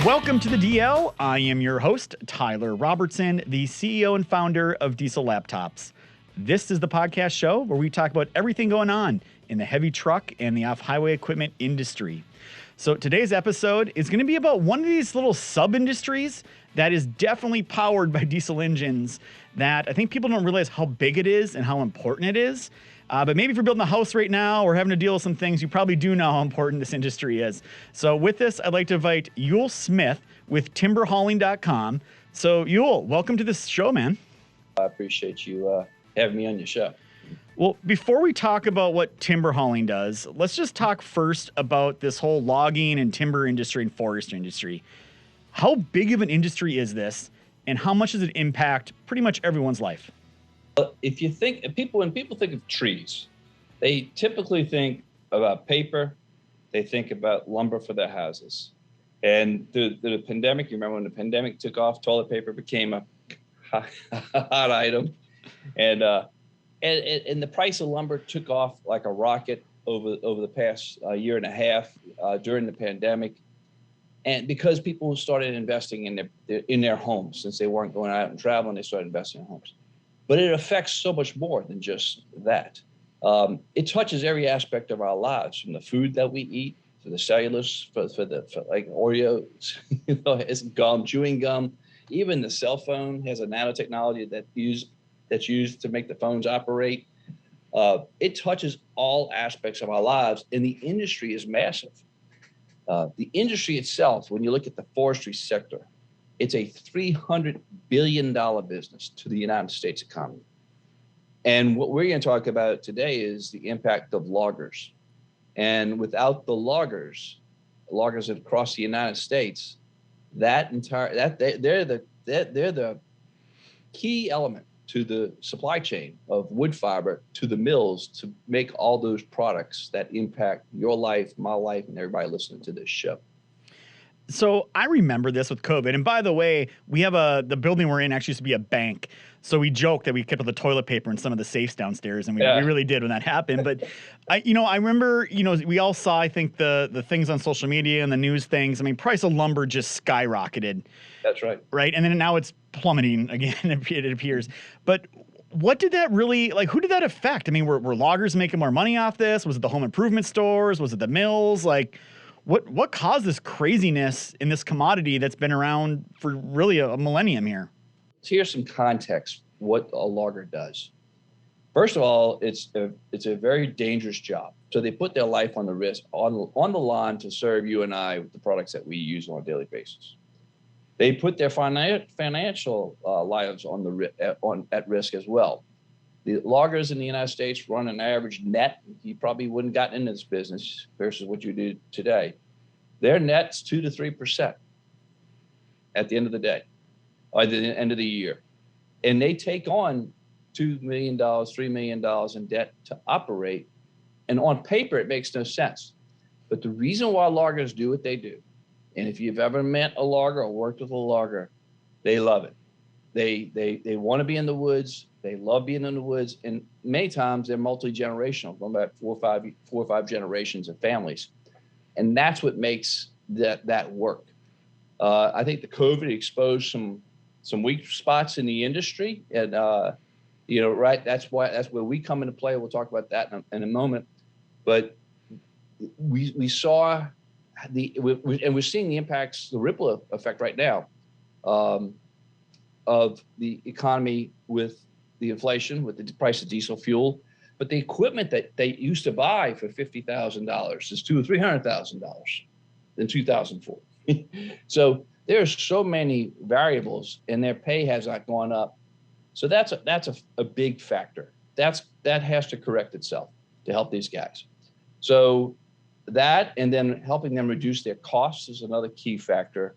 Welcome to the DL. I am your host, Tyler Robertson, the CEO and founder of Diesel Laptops. This is the podcast show where we talk about everything going on in the heavy truck and the off-highway equipment industry. So today's episode is going to be about one of these little sub-industries that is definitely powered by diesel engines that I think people don't realize how big it is and how important it is. But maybe if you're building a house right now or having to deal with some things, you probably do know how important this industry is. So with this, I'd like to invite Yule Smith with timberhauling.com. So Yule, welcome to this show, man. I appreciate you having me on your show. Well, before we talk about what timber hauling does, let's just talk first about this whole logging and timber industry and forest industry. How big of an industry is this, and how much does it impact pretty much everyone's life? If you think when people think of trees, they typically think about paper, they think about lumber for their houses. And the pandemic, you remember when the pandemic took off, toilet paper became a hot item. And the price of lumber took off like a rocket over the past year and a half during the pandemic. And because people started investing in their homes, since they weren't going out and traveling, they started investing in homes. But it affects so much more than just that. It touches every aspect of our lives, from the food that we eat, to the cellulose, for like Oreos, it's gum, chewing gum. Even the cell phone has a nanotechnology that's used to make the phones operate. It touches all aspects of our lives, and the industry is massive. The industry itself, when you look at the forestry sector, it's a $300 billion business to the United States economy. And what we're going to talk about today is the impact of loggers. And without the loggers across the United States, they're the key element to the supply chain of wood fiber to the mills to make all those products that impact your life, my life, and everybody listening to this show. So I remember this with COVID. And by the way, we have the building we're in actually used to be a bank. So we joke that we kept all the toilet paper in some of the safes downstairs, and we really did when that happened. But I remember, we all saw, I think, the things on social media and the news things. I mean, price of lumber just skyrocketed. That's right. Right. And then now it's plummeting again, it appears. But what did that really, who did that affect? I mean, were loggers making more money off this? Was it the home improvement stores? Was it the mills? What caused this craziness in this commodity that's been around for really a millennium here? So here's some context, what a logger does. First of all, it's a very dangerous job. So they put their life on the risk, on the line to serve you and I with the products that we use on a daily basis. They put their financial lives at risk as well. The loggers in the United States run an average net. You probably wouldn't gotten into this business versus what you do today. Their net's 2 to 3% at the end of the day, or at the end of the year. And they take on $2 million, $3 million in debt to operate. And on paper, it makes no sense. But the reason why loggers do what they do, and if you've ever met a logger or worked with a logger, they love it. They want to be in the woods. They love being in the woods, and many times they're multi-generational, going back four or five generations of families, and that's what makes that work. I think the COVID exposed some weak spots in the industry, and right. That's where we come into play. We'll talk about that in a moment, but we saw and we're seeing the impacts, the ripple effect right now of the economy with the inflation, with the price of diesel fuel. But the equipment that they used to buy for $50,000 is $200,000 or $300,000 in 2004. So there's so many variables, and their pay has not gone up. So that's a big factor. That has to correct itself to help these guys. So that, and then helping them reduce their costs, is another key factor.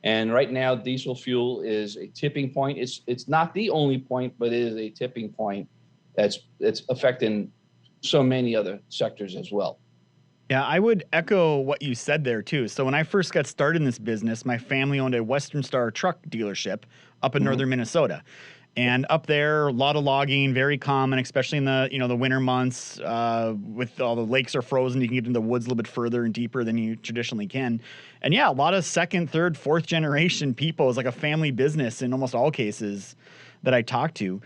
And right now, diesel fuel is a tipping point. It's not the only point, but it is a tipping point that's affecting so many other sectors as well. Yeah, I would echo what you said there too. So when I first got started in this business, my family owned a Western Star truck dealership up in northern Minnesota. And up there, a lot of logging, very common, especially in the the winter months. With all the lakes are frozen, you can get into the woods a little bit further and deeper than you traditionally can. And yeah, a lot of second, third, fourth generation people. It's like a family business in almost all cases that I talk to.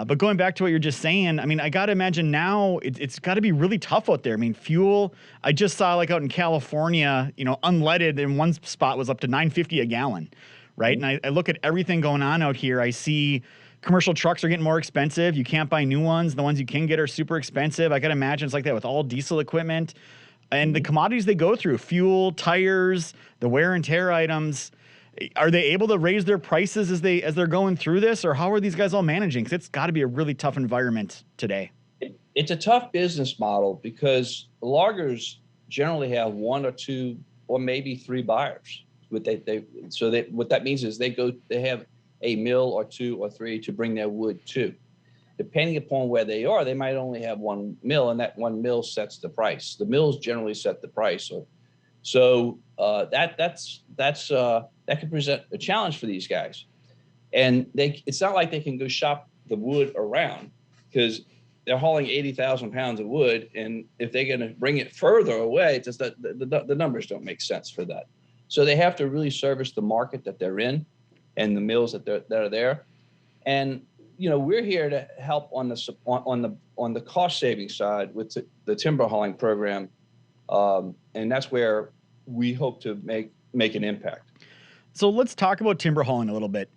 But going back to what you're just saying, I mean, I got to imagine now it's got to be really tough out there. I mean, fuel, I just saw like out in California, unleaded in one spot was up to $9.50 a gallon, right? And I look at everything going on out here. I see commercial trucks are getting more expensive. You can't buy new ones. The ones you can get are super expensive. I can imagine it's like that with all diesel equipment and the commodities they go through, fuel, tires, the wear and tear items. Are they able to raise their prices as they're going through this, or how are these guys all managing? Because it's got to be a really tough environment today. It's a tough business model because loggers generally have one or two or maybe three buyers. What that means is they have a mill or two or three to bring their wood to. Depending upon where they are, they might only have one mill, and that one mill sets the price. The mills generally set the price. So that can present a challenge for these guys. And it's not like they can go shop the wood around because they're hauling 80,000 pounds of wood. And if they're going to bring it further away, it's just that the numbers don't make sense for that. So they have to really service the market that they're in and the mills that are there. And, we're here to help on the cost saving side with the timber hauling program. And that's where we hope to make an impact. So let's talk about timber hauling a little bit.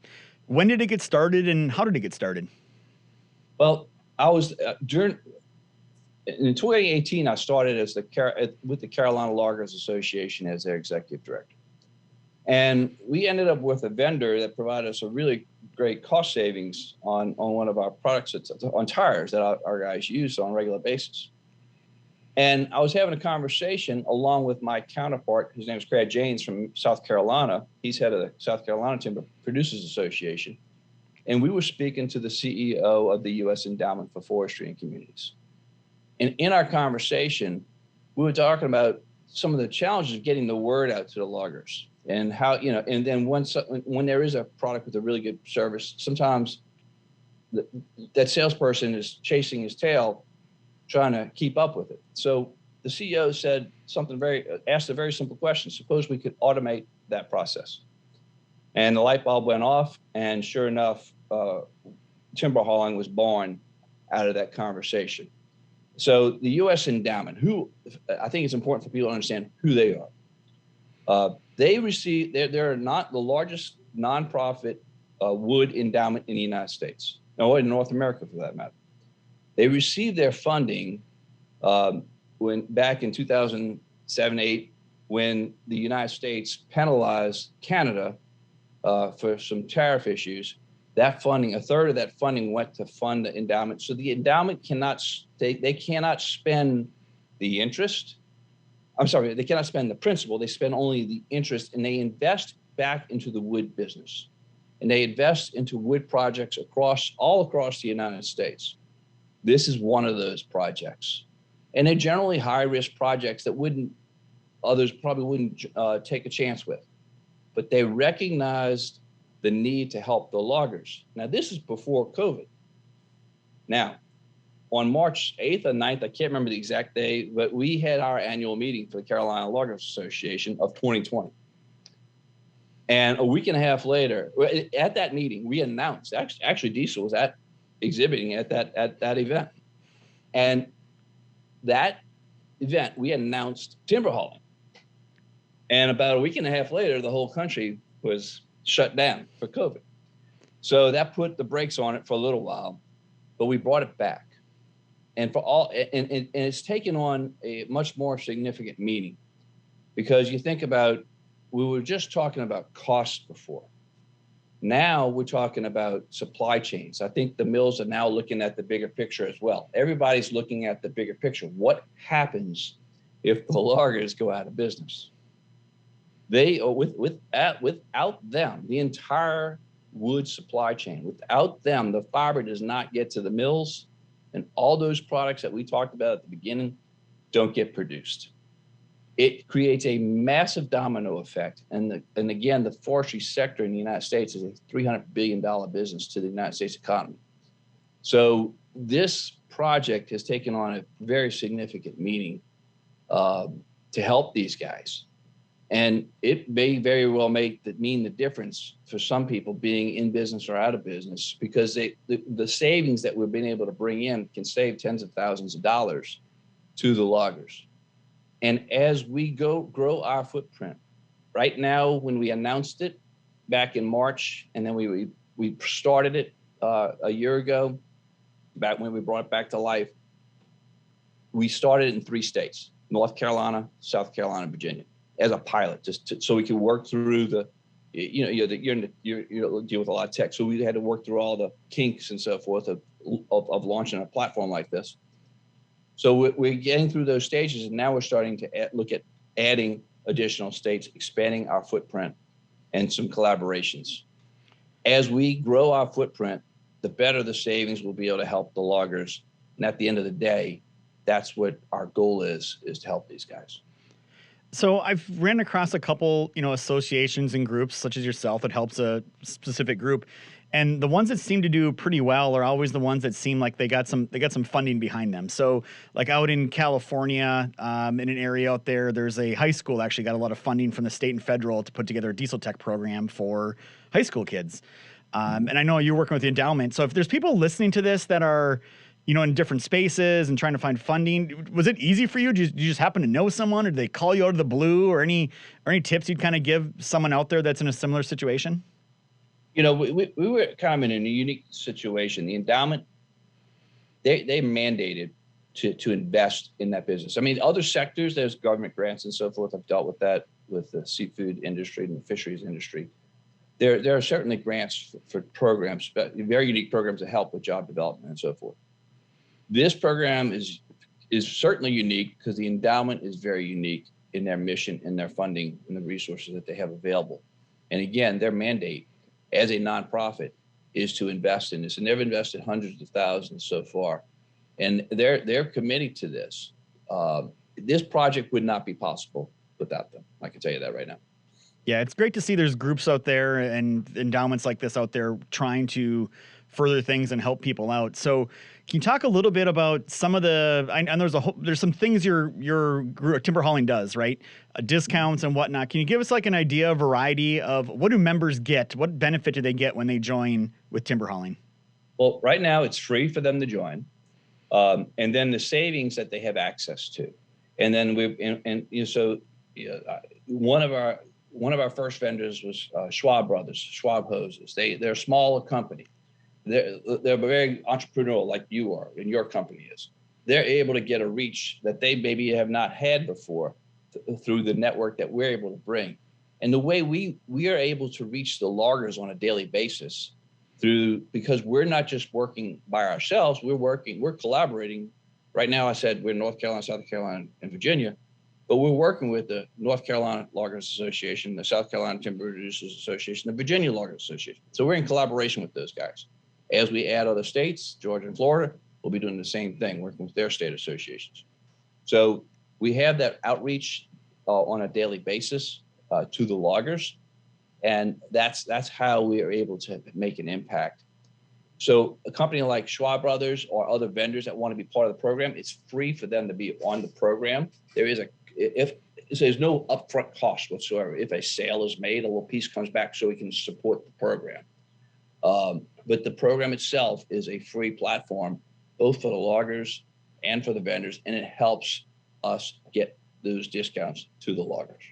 When did it get started and how did it get started? Well, I was in 2018, I started with the Carolina Loggers Association as their executive director. And we ended up with a vendor that provided us a really great cost savings on one of our products, on tires that our guys use on a regular basis. And I was having a conversation along with my counterpart, whose name is Craig Janes from South Carolina. He's head of the South Carolina Timber Producers Association. And we were speaking to the CEO of the U.S. Endowment for Forestry and Communities. And in our conversation, we were talking about some of the challenges of getting the word out to the loggers and how, and then when there is a product with a really good service, sometimes that salesperson is chasing his tail, trying to keep up with it. So the CEO asked a very simple question. Suppose we could automate that process. And the light bulb went off, and sure enough, timber hauling was born out of that conversation. So the U.S. Endowment, who I think it's important for people to understand who they are. They're not the largest nonprofit wood endowment in the United States, or in North America for that matter. They received their funding back in 2007-8, when the United States penalized Canada for some tariff issues. That funding, a third of that funding went to fund the endowment. So the endowment cannot spend the interest. They cannot spend the principal. They spend only the interest, and they invest back into the wood business. And they invest into wood projects all across the United States. This is one of those projects. And they're generally high-risk projects that others probably wouldn't take a chance with. But they recognized the need to help the loggers. Now, this is before COVID. Now, on March 8th or 9th, I can't remember the exact day, but we had our annual meeting for the Carolina Loggers Association of 2020. And a week and a half later, at that meeting, we announced, actually Diesel was exhibiting at that event. And that event, we announced timber hauling. And about a week and a half later, the whole country was shut down for COVID. So that put the brakes on it for a little while, but we brought it back. And it's taken on a much more significant meaning, because you think about, we were just talking about costs before. Now we're talking about supply chains. I think the mills are now looking at the bigger picture as well. Everybody's looking at the bigger picture. What happens if the loggers go out of business? Without them, the entire wood supply chain, without them, the fiber does not get to the mills, and all those products that we talked about at the beginning don't get produced. it creates a massive domino effect. And again, the forestry sector in the United States is a $300 billion business to the United States economy. So this project has taken on a very significant meaning to help these guys. And it may very well mean the difference for some people being in business or out of business, because the savings that we've been able to bring in can save tens of thousands of dollars to the loggers. And as we grow our footprint, right now, when we announced it back in March, and then we started it a year ago, back when we brought it back to life, we started in 3 states: North Carolina, South Carolina, Virginia, as a pilot, so we could work through you're deal with a lot of tech. So we had to work through all the kinks and so forth of launching a platform like this. So we're getting through those stages, and now we're starting to look at adding additional states, expanding our footprint, and some collaborations. As we grow our footprint, the better the savings will be able to help the loggers. And at the end of the day, that's what our goal is to help these guys. So I've ran across a couple, associations and groups such as yourself that helps a specific group. And the ones that seem to do pretty well are always the ones that seem like they got some funding behind them. So like out in California, in an area out there, there's a high school that actually got a lot of funding from the state and federal to put together a diesel tech program for high school kids. And I know you're working with the endowment. So if there's people listening to this that are, in different spaces and trying to find funding, was it easy for you? Did you just happen to know someone, or did they call you out of the blue, or any tips you'd kind of give someone out there that's in a similar situation? We were kind of in a unique situation. The endowment, they mandated to invest in that business. I mean, other sectors, there's government grants and so forth. I've dealt with that with the seafood industry and the fisheries industry. There are certainly grants for programs, but very unique programs to help with job development and so forth. This program is certainly unique because the endowment is very unique in their mission and their funding and the resources that they have available. And again, their mandate as a nonprofit is to invest in this, and they've invested hundreds of thousands so far, and they're committed to this. This project would not be possible without them. I can tell you that right now. Yeah, it's great to see there's groups out there and endowments like this out there trying to further things and help people out. So can you talk a little bit about some of and there's some things your group, Timber Hauling, does, right? Discounts and whatnot. Can you give us like an idea, variety of what do members get? What benefit do they get when they join with Timber Hauling? Well, right now it's free for them to join. And then the savings that they have access to. And then one of our first vendors was Schwab Brothers, Schwab Hoses. They're a smaller company. They're very entrepreneurial, like you are and your company is. They're able to get a reach that they maybe have not had before through the network that we're able to bring. And the way we are able to reach the loggers on a daily basis because we're not just working by ourselves, we're collaborating. Right now, I said we're in North Carolina, South Carolina, and Virginia, but we're working with the North Carolina Loggers Association, the South Carolina Timber Producers Association, the Virginia Loggers Association. So we're in collaboration with those guys. As we add other states, Georgia and Florida, we'll be doing the same thing, working with their state associations. So we have that outreach on a daily basis to the loggers, and that's how we are able to make an impact. So a company like Schwab Brothers or other vendors that want to be part of the program, it's free for them to be on the program. There's no upfront cost whatsoever. If a sale is made, a little piece comes back so we can support the program. But the program itself is a free platform, both for the loggers and for the vendors, and it helps us get those discounts to the loggers.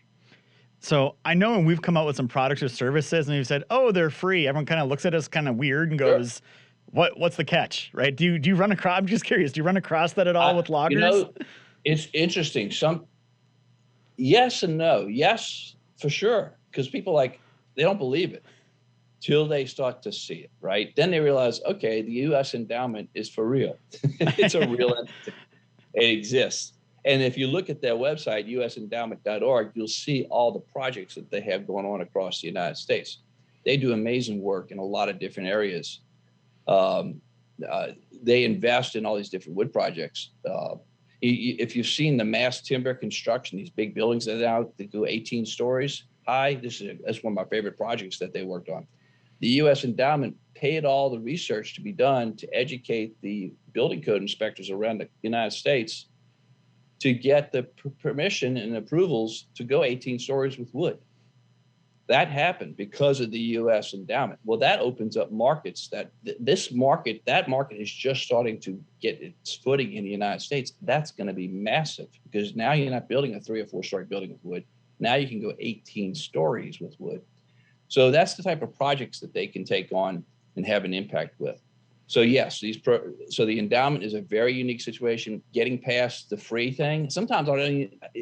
So I know when we've come out with some products or services and we've said, oh, they're free, everyone kind of looks at us kind of weird and goes, sure. What's the catch, right? Do you run across, I'm just curious, do you run across that at all with loggers? It's interesting. Yes and no. Yes, for sure. Because people they don't believe it till they start to see it, right? Then they realize, okay, the U.S. endowment is for real. It's a real entity. It exists. And if you look at their website, usendowment.org, you'll see all the projects that they have going on across the United States. They do amazing work in a lot of different areas. They invest in all these different wood projects. If you've seen the mass timber construction, these big buildings that are out that go 18 stories high, that's one of my favorite projects that they worked on. The U.S. Endowment paid all the research to be done to educate the building code inspectors around the United States to get the permission and approvals to go 18 stories with wood. That happened because of the U.S. Endowment. Well, that opens up markets that that market is just starting to get its footing in the United States. That's going to be massive because now you're not building a 3 or 4 story building with wood. Now you can go 18 stories with wood. So that's the type of projects that they can take on and have an impact with. So yes, so the endowment is a very unique situation. Getting past the free thing. Sometimes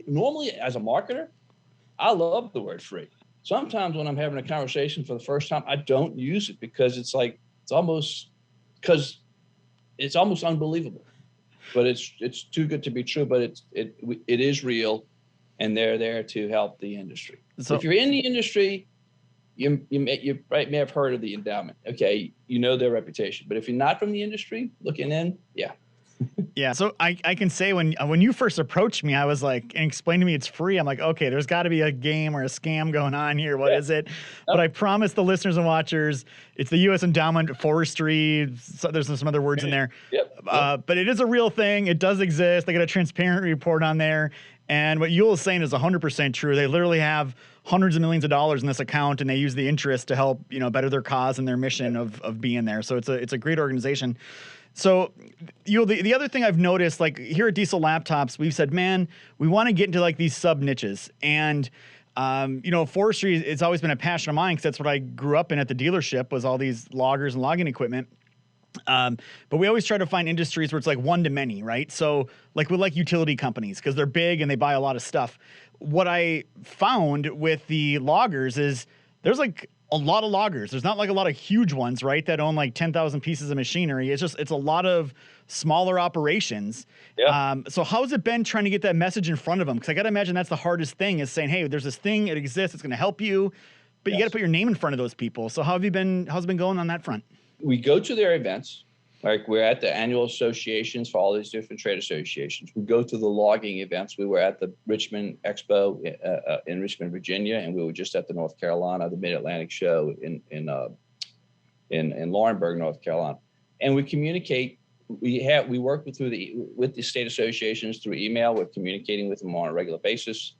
normally as a marketer, I love the word free. Sometimes when I'm having a conversation for the first time, I don't use it because it's almost unbelievable. But it's too good to be true. But it is real, and they're there to help the industry. So if you're in the industry, you may have heard of the endowment. Okay, you know their reputation. But if you're not from the industry, looking in, yeah. Yeah, so I can say when you first approached me, I was like, and explained to me it's free. I'm like, okay, there's got to be a game or a scam going on here. What is it? But I promise the listeners and watchers, it's the U.S. Endowment Forestry. So there's some other words in there. But it is a real thing. It does exist. They got a transparent report on there. And what Yul is saying is 100% true. They literally have hundreds of millions of dollars in this account, and they use the interest to help better their cause and their mission of being there. So it's a great organization. So, the other thing I've noticed, like here at Diesel Laptops, we've said, man, we want to get into like these sub niches. And, forestry, it's always been a passion of mine because that's what I grew up in at the dealership was all these loggers and logging equipment. But we always try to find industries where it's like one to many, right? So like with like utility companies, because they're big and they buy a lot of stuff. What I found with the loggers is there's like a lot of loggers. There's not like a lot of huge ones, right? That own like 10,000 pieces of machinery. It's a lot of smaller operations. Yeah. So how's it been trying to get that message in front of them? Because I got to imagine that's the hardest thing is saying, hey, there's this thing, it exists, it's going to help you, but you got to put your name in front of those people. So how's it been going on that front? We go to their events. Like we're at the annual associations for all these different trade associations. We go to the logging events. We were at the Richmond Expo in Richmond, Virginia, and we were just at the North Carolina, the Mid-Atlantic Show in Laurinburg, North Carolina. And we communicate. We work with the state associations through email. We're communicating with them on a regular basis,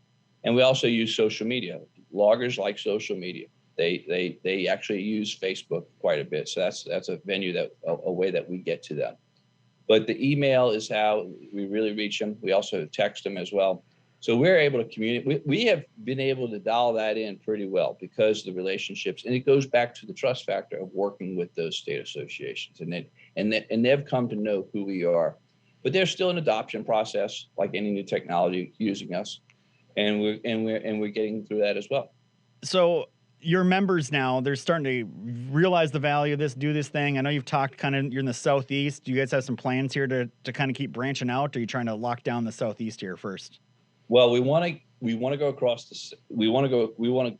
and we also use social media. Loggers like social media. They actually use Facebook quite a bit. So that's a venue a way that we get to them. But the email is how we really reach them. We also text them as well. So we're able to communicate. We have been able to dial that in pretty well because of the relationships. And it goes back to the trust factor of working with those state associations. And they've come to know who we are. But there's still an adoption process, like any new technology using us. And we're getting through that as well. So your members now, they're starting to realize the value of this, do this thing. I know you've talked you're in the Southeast. Do you guys have some plans here to kind of keep branching out? Or are you trying to lock down the Southeast here first? Well, we want to go across we want to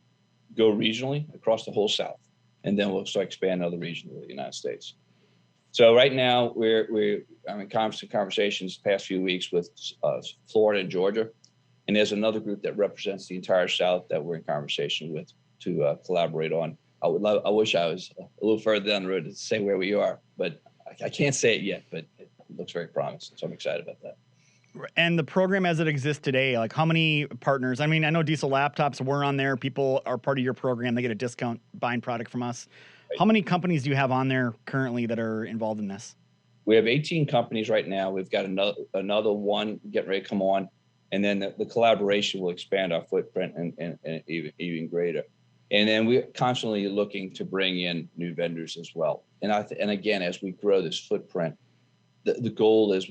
go regionally across the whole South, and then we'll start expanding other regions of the United States. So right now I'm in constant conversations the past few weeks with Florida and Georgia, and there's another group that represents the entire South that we're in conversation with to collaborate on. I wish I was a little further down the road to say where we are, but I can't say it yet, but it looks very promising. So I'm excited about that. And the program as it exists today, like how many partners? I mean, I know Diesel Laptops, we're on there. People are part of your program. They get a discount buying product from us. Right. How many companies do you have on there currently that are involved in this? We have 18 companies right now. We've got another one getting ready to come on. And then the collaboration will expand our footprint and even greater. And then we're constantly looking to bring in new vendors as well. And again, as we grow this footprint, the goal is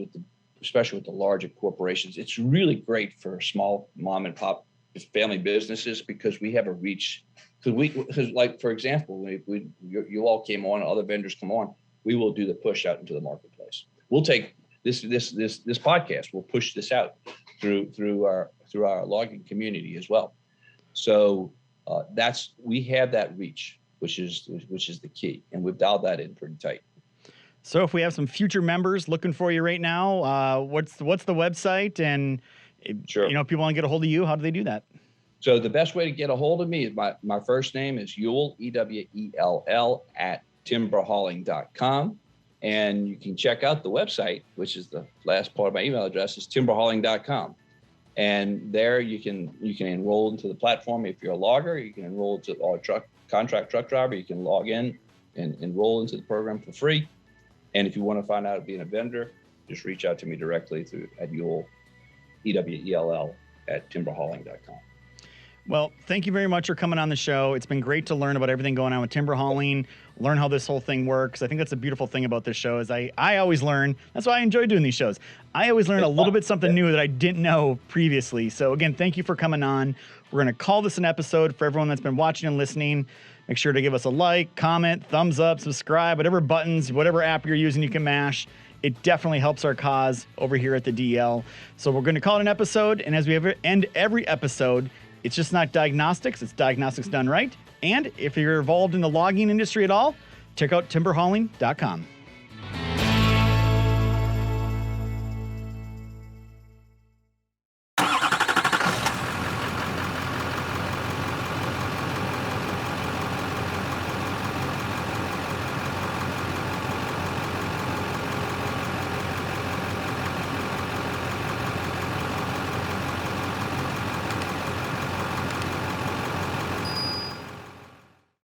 especially with the larger corporations, it's really great for small mom and pop family businesses because we have a reach. Because like, for example, when you all came on, other vendors come on, we will do the push out into the marketplace. We'll take this podcast, we'll push this out through our logging community as well. So we have that reach, which is the key, and we've dialed that in pretty tight. So if we have some future members looking for you right now, what's the website? And Sure. if people want to get a hold of you, how do they do that? So the best way to get a hold of me is my first name is Ewell, Ewell, at timberhauling.com. And you can check out the website, which is the last part of my email address, is timberhauling.com. And there you can enroll into the platform. If you're a logger, you can enroll into or contract truck driver. You can log in and enroll into the program for free. And if you want to find out being a vendor, just reach out to me directly at Ewell, Ewell, at timberhauling.com. Well, thank you very much for coming on the show. It's been great to learn about everything going on with timber hauling, learn how this whole thing works. I think that's a beautiful thing about this show is I always learn. That's why I enjoy doing these shows. I always learn a little bit something new that I didn't know previously. So again, thank you for coming on. We're going to call this an episode for everyone that's been watching and listening. Make sure to give us a like, comment, thumbs up, subscribe, whatever buttons, whatever app you're using, you can mash. It definitely helps our cause over here at the DL. So we're going to call it an episode. And as we end every episode, it's just not diagnostics. It's diagnostics done right. And if you're involved in the logging industry at all, check out timberhauling.com.